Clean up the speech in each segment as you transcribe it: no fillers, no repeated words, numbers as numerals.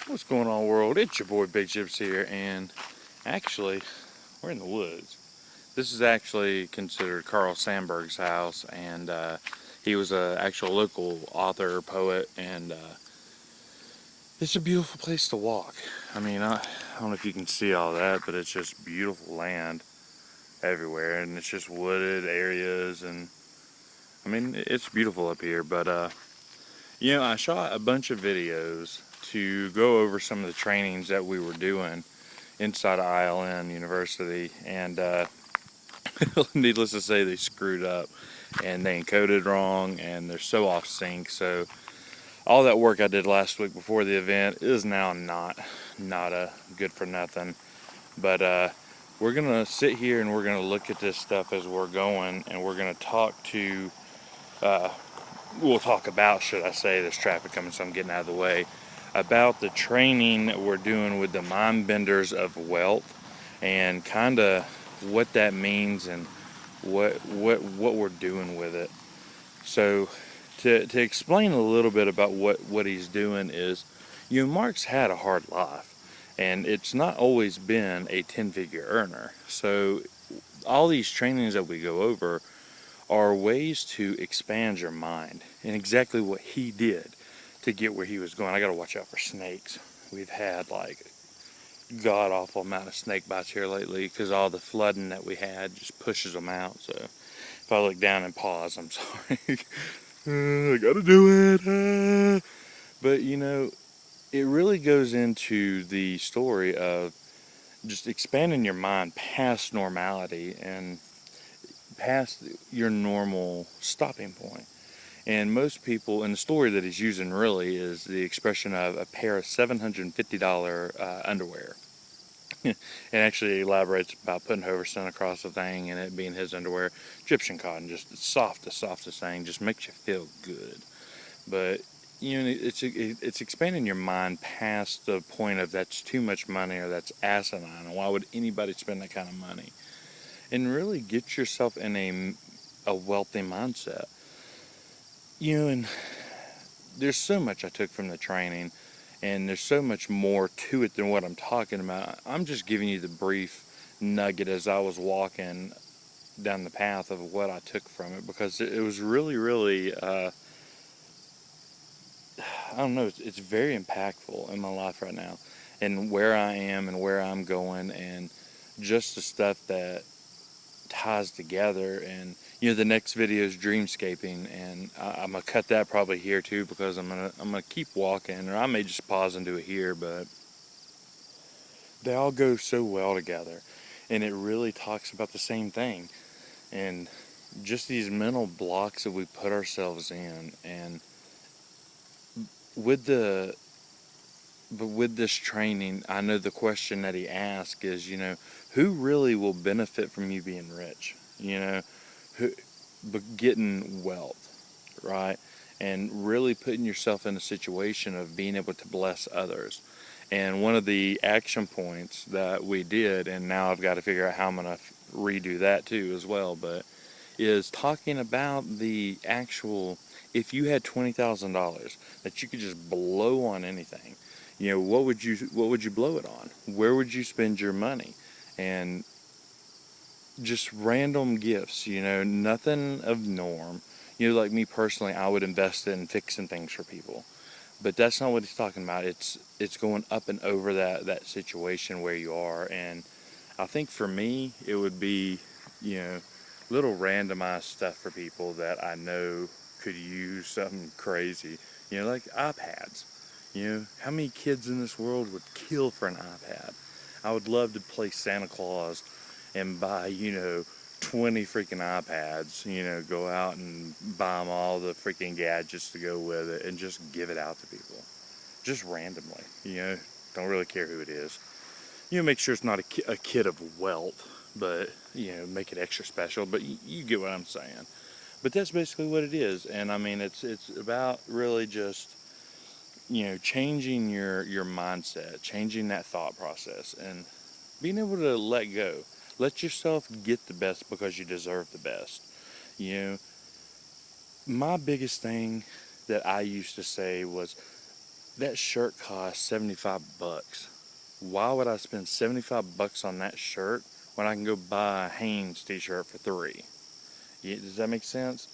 What's going on, world? It's your boy Big Chips here, and actually, we're in the woods. This is actually considered Carl Sandburg's house, and he was a actual local author, poet, and it's a beautiful place to walk. I don't know if you can see all that, but it's just beautiful land everywhere, and it's just wooded areas, and it's beautiful up here. But I shot a bunch of videos to go over some of the trainings that we were doing inside of ILN University, and needless to say, they screwed up and they encoded wrong, and they're so off sync. So all that work I did last week before the event is now not a good for nothing. But we're gonna sit here and we're gonna look at this stuff as we're going, and we're gonna uh, talk about, should I say, there's traffic coming, so I'm getting out of the way, about the training that we're doing with the Mindbenders of Wealth, and kind of what that means and what we're doing with it. So to explain a little bit about what he's doing is, Mark's had a hard life, and it's not always been a 10-figure earner. So all these trainings that we go over are ways to expand your mind, and exactly what he did to get where he was going. I got to watch out for snakes. We've had like god awful amount of snake bites here lately because all the flooding that we had just pushes them out. So if I look down and pause, I'm sorry. I gotta do it. But it really goes into the story of just expanding your mind past normality and past your normal stopping point. And most people, and the story that he's using really is the expression of a pair of $750 underwear. And actually elaborates about putting Hoverson across the thing and it being his underwear. Egyptian cotton, just the softest thing, just makes you feel good. But it's expanding your mind past the point of that's too much money or that's asinine. And why would anybody spend that kind of money? And really get yourself in a wealthy mindset. And there's so much I took from the training, and there's so much more to it than what I'm talking about. I'm just giving you the brief nugget as I was walking down the path of what I took from it, because it was really, really, I don't know, it's very impactful in my life right now, and where I am and where I'm going, and just the stuff that ties together. And the next video is dreamscaping, and I'm gonna cut that probably here too, because I'm gonna keep walking, or I may just pause and do it here, but they all go so well together, and it really talks about the same thing, and just these mental blocks that we put ourselves in. And with the but with this training, I know the question that he asked is, who really will benefit from you being rich? Who, but getting wealth, right? And really putting yourself in a situation of being able to bless others. And one of the action points that we did, and now I've got to figure out how I'm going to redo that too as well, but is talking about the actual, if you had $20,000 that you could just blow on anything, what would you blow it on? Where would you spend your money? And just random gifts, nothing of norm. Like me personally, I would invest in fixing things for people. But that's not what he's talking about. It's going up and over that situation where you are. And I think for me, it would be, little randomized stuff for people that I know could use something crazy. Like iPads. How many kids in this world would kill for an iPad? I would love to play Santa Claus and buy, 20 freaking iPads, go out and buy them all the freaking gadgets to go with it and just give it out to people. Just randomly, don't really care who it is. Make sure it's not a kid of wealth, but, make it extra special, but you get what I'm saying. But that's basically what it is. And it's about really just, changing your mindset, changing that thought process, and being able to let go. Let yourself get the best because you deserve the best. You know, my biggest thing that I used to say was, That shirt cost 75 bucks. Why would I spend 75 bucks on that shirt when I can go buy a Hanes t-shirt for $3? Does that make sense?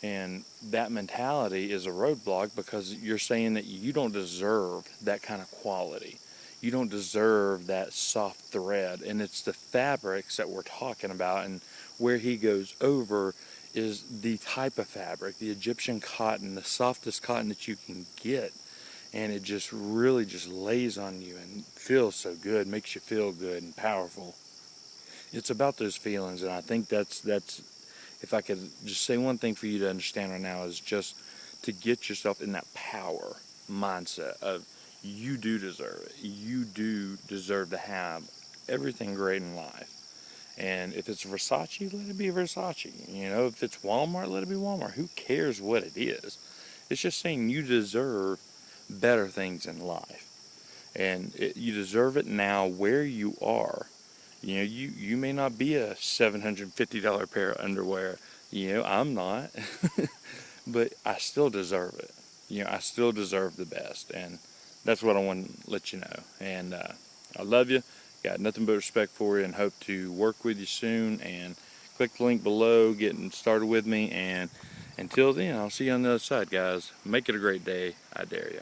And that mentality is a roadblock because you're saying that you don't deserve that kind of quality. You don't deserve that soft thread. And it's the fabrics that we're talking about. And where he goes over is the type of fabric, the Egyptian cotton, the softest cotton that you can get. And it just really just lays on you and feels so good, makes you feel good and powerful. It's about those feelings, and I think that's if I could just say one thing for you to understand right now is just to get yourself in that power mindset of you do deserve it. You do deserve to have everything great in life. And if it's Versace, let it be Versace. If it's Walmart, let it be Walmart. Who cares what it is? It's just saying you deserve better things in life. And you deserve it now where you are. You may not be a $750 pair of underwear. I'm not. But I still deserve it. I still deserve the best. And that's what I want to let you know. And I love you. Got nothing but respect for you and hope to work with you soon. And click the link below, getting started with me. And until then, I'll see you on the other side, guys. Make it a great day. I dare you.